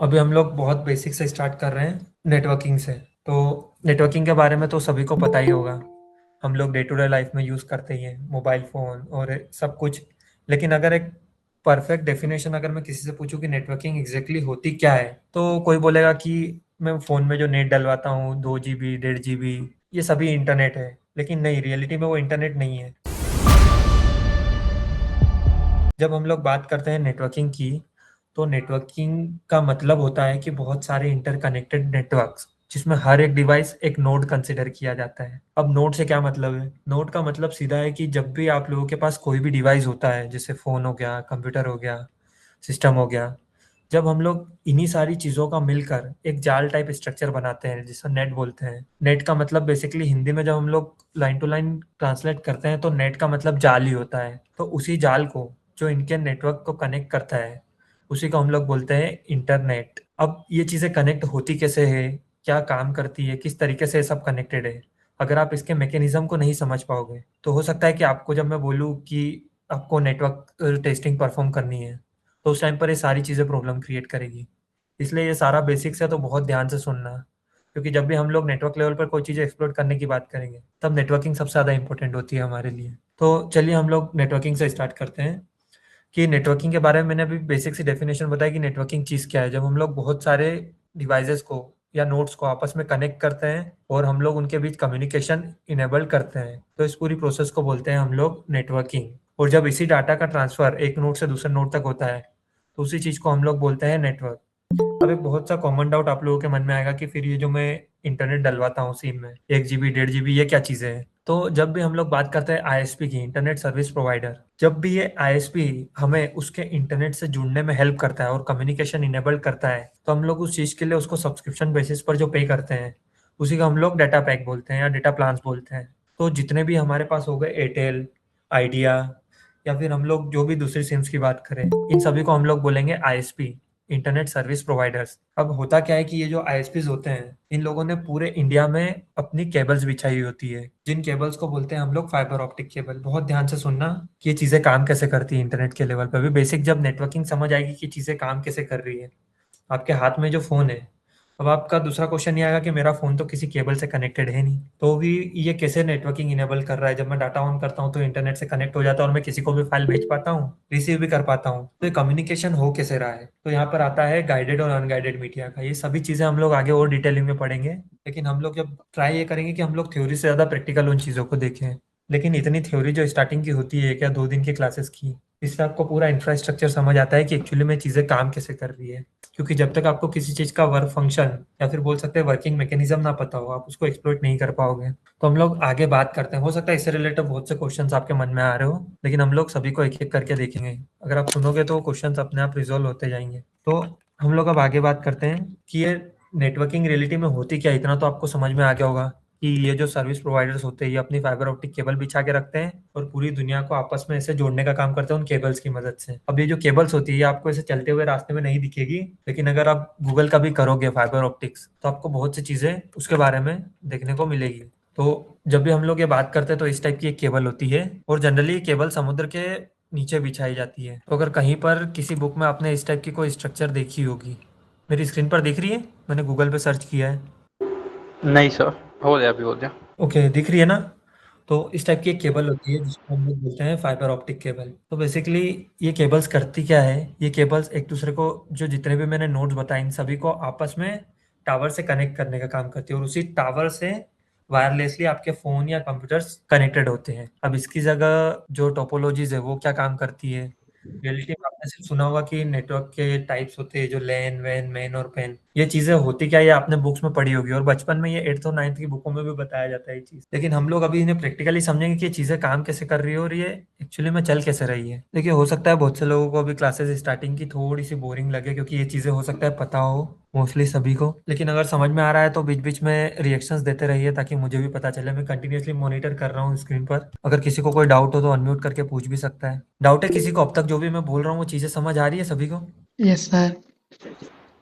अभी हम लोग बहुत बेसिक से स्टार्ट कर रहे हैं नेटवर्किंग से। तो नेटवर्किंग के बारे में तो सभी को पता ही होगा। हम लोग डे टू डे लाइफ में यूज़ करते ही हैं मोबाइल फ़ोन और सब कुछ। लेकिन अगर एक परफेक्ट डेफिनेशन अगर मैं किसी से पूछूं कि नेटवर्किंग एग्जैक्टली होती क्या है, तो कोई बोलेगा कि मैं फ़ोन में जो नेट डलवाता हूँ 2 GB 1.5 GB, ये सभी इंटरनेट है। लेकिन नहीं, रियलिटी में वो इंटरनेट नहीं है। जब हम लोग बात करते हैं नेटवर्किंग की, तो नेटवर्किंग का मतलब होता है कि बहुत सारे इंटरकनेक्टेड नेटवर्क्स जिसमें हर एक डिवाइस एक नोड कंसिडर किया जाता है। अब नोड से क्या मतलब है? नोड का मतलब सीधा है कि जब भी आप लोगों के पास कोई भी डिवाइस होता है, जैसे फ़ोन हो गया, कंप्यूटर हो गया, सिस्टम हो गया, जब हम लोग इन्हीं सारी चीज़ों का मिलकर एक जाल टाइप स्ट्रक्चर बनाते हैं जिसे नेट बोलते हैं। नेट का मतलब बेसिकली हिंदी में जब हम लोग लाइन टू लाइन ट्रांसलेट करते हैं तो नेट का मतलब जाल ही होता है। तो उसी जाल को जो इनके नेटवर्क को कनेक्ट करता है, उसी को हम लोग बोलते हैं इंटरनेट। अब ये चीज़ें कनेक्ट होती कैसे है, क्या काम करती है, किस तरीके से ये सब कनेक्टेड है, अगर आप इसके मैकेनिज्म को नहीं समझ पाओगे तो हो सकता है कि आपको जब मैं बोलूँ कि आपको नेटवर्क टेस्टिंग परफॉर्म करनी है, तो उस टाइम पर ये सारी चीज़ें प्रॉब्लम क्रिएट करेगी। इसलिए ये सारा बेसिक्स है, तो बहुत ध्यान से सुनना। क्योंकि जब भी हम लोग नेटवर्क लेवल पर कोई चीज़ें एक्सप्लोर करने की बात करेंगे, तब नेटवर्किंग सबसे ज़्यादा इंपॉर्टेंट होती है हमारे लिए। तो चलिए हम लोग नेटवर्किंग से स्टार्ट करते हैं कि नेटवर्किंग के बारे में मैंने अभी बेसिक सी डेफिनेशन बताई कि नेटवर्किंग चीज़ क्या है। जब हम लोग बहुत सारे डिवाइसेस को या नोड्स को आपस में कनेक्ट करते हैं और हम लोग उनके बीच कम्युनिकेशन इनेबल करते हैं, तो इस पूरी प्रोसेस को बोलते हैं हम लोग नेटवर्किंग। और जब इसी डाटा का ट्रांसफर एक नोड से दूसरे नोड तक होता है, तो उसी चीज़ को हम लोग बोलते हैं नेटवर्क। अब एक बहुत सा कॉमन डाउट आप लोगों के मन में आएगा कि फिर ये जो मैं इंटरनेट डलवाता हूँ सिम में 1 GB 1.5 GB, ये क्या चीज़ें हैं? तो जब भी हम लोग बात करते हैं आईएसपी की, इंटरनेट सर्विस प्रोवाइडर, जब भी ये आईएसपी हमें उसके इंटरनेट से जुड़ने में हेल्प करता है और कम्युनिकेशन इनेबल करता है, तो हम लोग उस चीज़ के लिए उसको सब्सक्रिप्शन बेसिस पर जो पे करते हैं, उसी को हम लोग डाटा पैक बोलते हैं या डाटा प्लान्स बोलते हैं। तो जितने भी हमारे पास हो गए एयरटेल, आइडिया, या फिर हम लोग जो भी दूसरी सिम्स की बात करें, इन सभी को हम लोग बोलेंगे आईएसपी, इंटरनेट सर्विस प्रोवाइडर्स। अब होता क्या है कि ये जो आईएसपीज होते हैं, इन लोगों ने पूरे इंडिया में अपनी केबल्स बिछाई होती है, जिन केबल्स को बोलते हैं हम लोग फाइबर ऑप्टिक केबल। बहुत ध्यान से सुनना कि ये चीज़ें काम कैसे करती है इंटरनेट के लेवल पर भी। बेसिक जब नेटवर्किंग समझ आएगी कि चीज़ें काम कैसे कर रही है, आपके हाथ में जो फ़ोन है, अब आपका दूसरा क्वेश्चन ये आएगा कि मेरा फ़ोन तो किसी केबल से कनेक्टेड है नहीं, तो भी ये कैसे नेटवर्किंग इनेबल कर रहा है? जब मैं डाटा ऑन करता हूँ तो इंटरनेट से कनेक्ट हो जाता है और मैं किसी को भी फाइल भेज पाता हूँ, रिसीव भी कर पाता हूँ, तो ये कम्युनिकेशन हो कैसे रहा है? तो यहाँ पर आता है गाइडेड और अनगाइडेड मीडिया का। ये सभी चीज़ें हम लोग आगे और डिटेलिंग में पढ़ेंगे, लेकिन हम लोग जब ट्राई ये करेंगे कि हम लोग थ्योरी से ज़्यादा प्रैक्टिकल उन चीज़ों को देखें। लेकिन इतनी थ्योरी जो स्टार्टिंग की होती है, क्या 2 दिन की क्लासेस की, इससे आपको पूरा इंफ्रास्ट्रक्चर समझ आता है कि एक्चुअली में चीज़ें काम कैसे कर रही है। क्योंकि जब तक आपको किसी चीज़ का वर्क फंक्शन या फिर बोल सकते हैं वर्किंग मैकेनिज्म ना पता हो, आप उसको एक्सप्लोइट नहीं कर पाओगे। तो हम लोग आगे बात करते हैं। हो सकता है इससे रिलेटेड बहुत से क्वेश्चंस आपके मन में आ रहे हो, लेकिन हम लोग सभी को एक एक करके देखेंगे। अगर आप सुनोगे तो क्वेश्चंस अपने आप रिजोल्व होते जाएंगे। तो हम लोग अब आगे बात करते हैं कि ये नेटवर्किंग रियलिटी में होती क्या है। इतना तो आपको समझ में आ गया होगा कि ये जो सर्विस प्रोवाइडर्स होते हैं, ये अपनी फाइबर ऑप्टिक केबल बिछा के रखते हैं और पूरी दुनिया को आपस में ऐसे जोड़ने का काम करते हैं उन केबल्स की मदद से। अब ये जो केबल्स होती है, ये आपको ऐसे चलते हुए रास्ते में नहीं दिखेगी, लेकिन अगर आप गूगल का भी करोगे फाइबर ऑप्टिक्स, तो आपको बहुत सी चीज़ें उसके बारे में देखने को मिलेगी। तो जब भी हम लोग ये बात करते हैं तो इस टाइप की एक केबल होती है, और जनरली ये केबल समुद्र के नीचे बिछाई जाती है। तो अगर कहीं पर किसी बुक में आपने इस टाइप की कोई स्ट्रक्चर देखी होगी, मेरी स्क्रीन पर दिख रही है, मैंने गूगल पे सर्च किया है। नहीं सर, हो गया, अभी हो गया। ओके, दिख रही है ना? तो इस टाइप की एक केबल होती है जिसको हम लोग बोलते हैं फाइबर ऑप्टिक केबल। तो बेसिकली ये केबल्स करती क्या है, ये केबल्स एक दूसरे को, जो जितने भी मैंने नोड्स बताए, इन सभी को आपस में टावर से कनेक्ट करने का काम करती है, और उसी टावर से वायरलेसली आपके फ़ोन या कंप्यूटर्स कनेक्टेड होते हैं। अब इसकी जगह जो टोपोलॉजीज़ है वो क्या काम करती है? रियलिटी में आपने सिर्फ सुना होगा कि नेटवर्क के टाइप्स होते हैं, जो लैन, वैन, मैन और पैन। ये चीज़ें होती क्या है, ये आपने बुक्स में पढ़ी होगी, और बचपन में ये 8th और 9th की बुकों में भी बताया जाता है ये चीज़। लेकिन हम लोग अभी इन्हें प्रैक्टिकली समझेंगे कि ये चीज़ें काम कैसे कर रही है और ये एक्चुअली में चल कैसे रही है। देखिए, हो सकता है बहुत से लोगों को अभी क्लासेस स्टार्टिंग की थोड़ी सी बोरिंग लगे, क्योंकि ये चीज़ें हो सकता है पता हो मोस्टली सभी को। लेकिन अगर समझ में आ रहा है तो बीच बीच में रिएक्शंस देते रहिए, ताकि मुझे भी पता चले। मैं कंटिन्यूअसली मॉनिटर कर रहा हूँ स्क्रीन पर। अगर किसी को कोई डाउट हो तो अनम्यूट करके पूछ भी सकता है। डाउट है किसी को अब तक जो भी मैं बोल रहा हूँ वो चीज़ें समझ आ रही है सभी को? Yes sir.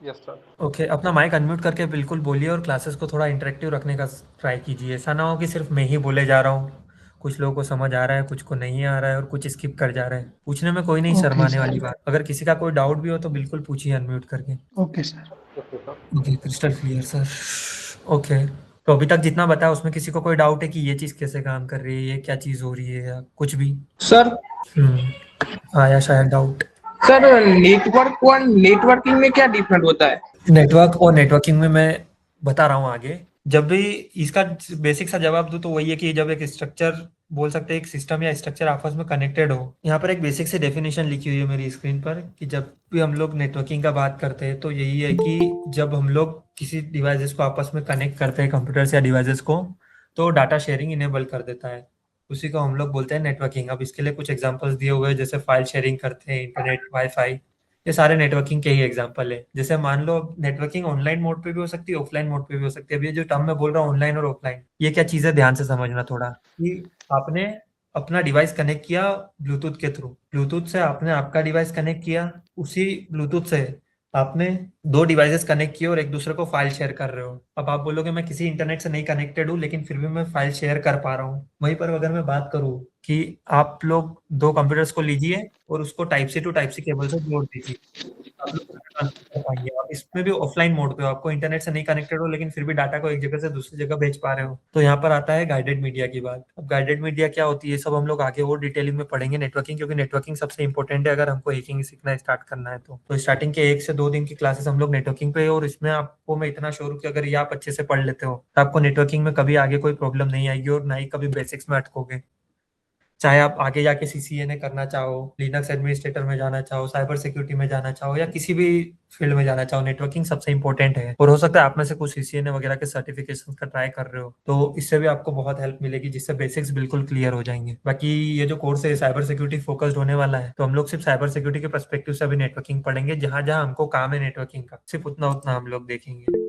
Yes sir. Okay, अपना माइक अनम्यूट करके बिल्कुल बोलिए और क्लासेस को थोड़ा इंटरेक्टिव रखने का ट्राई कीजिए। ऐसा ना हो कि सिर्फ मैं ही बोले जा रहा हूँ कुछ लोगों को समझ आ रहा है, कुछ को नहीं आ रहा है और कुछ स्किप कर जा रहा है। पूछने में कोई नहीं ओके शर्माने वाली सर। बात। अगर किसी का कोई डाउट भी हो तो बिल्कुल पूछिए अनम्यूट करके। Okay sir. Okay sir. Okay, crystal clear sir. Okay, तो अभी तक जितना बताया उसमें किसी को कोई डाउट है कि ये चीज कैसे काम कर रही है, ये क्या चीज हो रही है, या कुछ भी? सर आया शायद डाउट। सर नेटवर्क और नेटवर्किंग में क्या डिफरेंट होता है? नेटवर्क और नेटवर्किंग में मैं बता रहा हूँ आगे। जब भी इसका बेसिक सा जवाब दूं तो वही है कि जब एक स्ट्रक्चर, बोल सकते हैं एक सिस्टम या स्ट्रक्चर आपस में कनेक्टेड हो। यहाँ पर एक बेसिक से डेफिनेशन लिखी हुई है मेरी स्क्रीन पर कि जब भी हम लोग नेटवर्किंग का बात करते हैं तो यही है कि जब हम लोग किसी डिवाइसेस को आपस में कनेक्ट करते हैं, कंप्यूटर्स या डिवाइसेस को, तो डाटा शेयरिंग इनेबल कर देता है। उसी को हम लोग बोलते हैं नेटवर्किंग। अब इसके लिए कुछ एग्जांपल्स दिए हुए हैं, जैसे फाइल शेयरिंग करते हैं, इंटरनेट, वाईफाई। ये सारे नेटवर्किंग के ही एग्जांपल है। जैसे मान लो नेटवर्किंग ऑनलाइन मोड पे भी हो सकती है, ऑफलाइन मोड पे भी हो सकती है। अब ये जो टर्म मैं बोल रहा हूँ ऑनलाइन और ऑफलाइन, ये क्या चीज़ है ध्यान से समझना थोड़ा। कि आपने अपना डिवाइस कनेक्ट किया ब्लूटूथ के थ्रू, ब्लूटूथ से आपने आपका डिवाइस कनेक्ट किया, उसी ब्लूटूथ से आपने दो डिवाइसेस कनेक्ट किए और एक दूसरे को फाइल शेयर कर रहे हो। अब आप बोलोगे मैं किसी इंटरनेट से नहीं कनेक्टेड हूँ लेकिन फिर भी मैं फाइल शेयर कर पा रहा हूँ। वहीं पर अगर मैं बात करूँ कि आप लोग दो कंप्यूटर्स को लीजिए और उसको type C to type C cable से जोड़ दीजिए, आप लोग डाटा ट्रांसफर कर पाएंगे। आप इसमें भी ऑफलाइन मोड पे हो, आपको इंटरनेट से नहीं कनेक्टेड हो लेकिन फिर भी डाटा को एक जगह से दूसरी जगह भेज पा रहे हो। तो यहाँ पर आता है गाइडेड मीडिया की बात। अब गाइडेड मीडिया क्या होती है, सब हम लोग आगे और डिटेलिंग में पढ़ेंगे नेटवर्किंग, क्योंकि नेटवर्किंग सबसे इंपॉर्टेंट है अगर हमको हैकिंग सीखना स्टार्ट करना है। तो स्टार्टिंग के 1 से 2 दिन की क्लासेस हम लोग नेटवर्किंग पे है, और इसमें आपको मैं इतना श्योर हूँ कि अगर ये आप अच्छे से पढ़ लेते हो तो आपको नेटवर्किंग में कभी आगे कोई प्रॉब्लम नहीं आएगी और ना ही कभी बेसिक्स में अटकोगे। चाहे आप आगे जाके सीसीएनए करना चाहो, लिनक्स एडमिनिस्ट्रेटर में जाना चाहो, साइबर सिक्योरिटी में जाना चाहो, या किसी भी फील्ड में जाना चाहो, नेटवर्किंग सबसे इंपॉर्टेंट है। और हो सकता है आप में से कुछ सीसीएनए वगैरह के सर्टिफिकेशन का ट्राई कर रहे हो, तो इससे भी आपको बहुत हेल्प मिलेगी, जिससे बेसिक्स बिल्कुल क्लियर हो जाएंगे। बाकी ये जो कोर्स है साइबर सिक्योरिटी फोकस्ड होने वाला है, तो हम लोग सिर्फ साइबर सिक्योरिटी के पर्सपेक्टिव से अभी नेटवर्किंग पढ़ेंगे। जहां जहां हमको काम है नेटवर्किंग का, सिर्फ उतना उतना हम लोग देखेंगे।